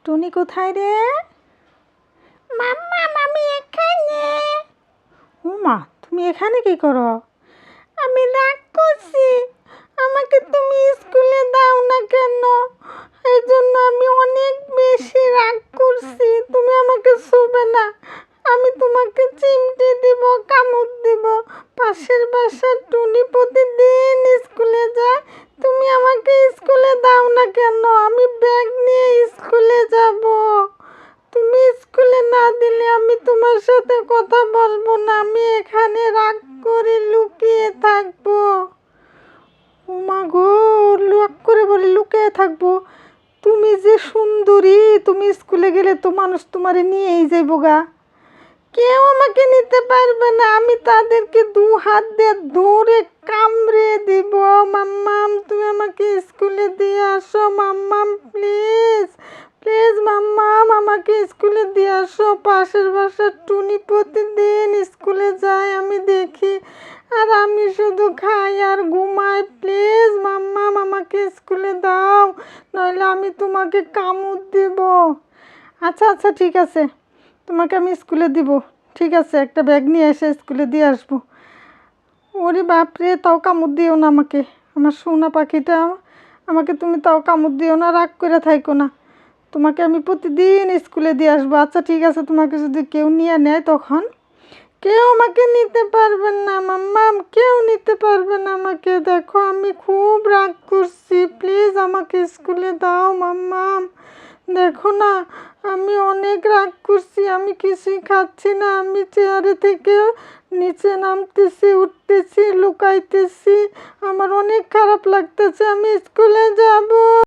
টুনি কোথায় রে? মাম্মা আমি এখানে। ও মা, তুমি এখানে কি করো? আমি রাগ করছি, আমাকে তুমি স্কুলে দাও না কেন? এই জন্য আমি অনেক বেশি রাগ করছি। তুমি আমাকে ছুবে না, আমি তোমাকে চিমটি দিব, কামড় দিব। পাশের বাসার টুনি প্রতিদিন স্কুলে যায়, তুমি আমাকে স্কুলে দাও না কেন? আমি ব্যাগ নিয়ে স্কুলে যাব। তুমি স্কুলে না দিলে আমি তোমার সাথে কথা বলবো না, আমি এখানে রাগ করে লুকিয়ে থাকবো। ও মা গো, রাগ করে বলে লুকিয়ে থাকবো? তুমি যে সুন্দরী, তুমি স্কুলে গেলে তো মানুষ তোমারে নিয়েই যাইবো গা। কেউ আমাকে নিতে পারবে না, আমি তাদেরকে দু হাত দিয়ে ধরে কামড়ে দিব। মাম্মাম তুমি আমাকে স্কুলে দিয়ে আসো, মাম্মাম প্লিজ প্লিজ মাম্মাম আমাকে স্কুলে দিয়ে আসো। পাশের বাসার টুনি প্রতিদিন স্কুলে যায়, আমি দেখি, আর আমি শুধু খাই আর ঘুমাই। প্লিজ মাম্মাম আমাকে স্কুলে দাও, নইলে আমি তোমাকে কামড় দিব। আচ্ছা আচ্ছা ঠিক আছে, তোমাকে আমি স্কুলে দিব। ঠিক আছে, একটা ব্যাগ নিয়ে এসে স্কুলে দিয়ে আসবো। ওরে বাপরে, তাও কামড় দিও না আমাকে, আমার সোনা পাখিটা। আমাকে তুমি তাও কামড় দিও না, রাগ করে থাইকো না। তোমাকে আমি প্রতিদিন স্কুলে দিয়ে আসবো। আচ্ছা ঠিক আছে, তোমাকে যদি কেউ নিয়ে নেয় তখন? কেউ আমাকে নিতে পারবেন না মাম্মাম, কেউ নিতে পারবে না আমাকে। দেখো আমি খুব রাগ করছি, প্লিজ আমাকে স্কুলে দাও মাম্মাম। দেখো না, আমি অনেক রাগ করছি, আমি কিছুই খাচ্ছি না, আমি চেয়ারে থেকে নিচে নামতেছি, উঠতেছি, লুকাইতেছি, আমার অনেক খারাপ লাগতেছে, আমি স্কুলে যাব।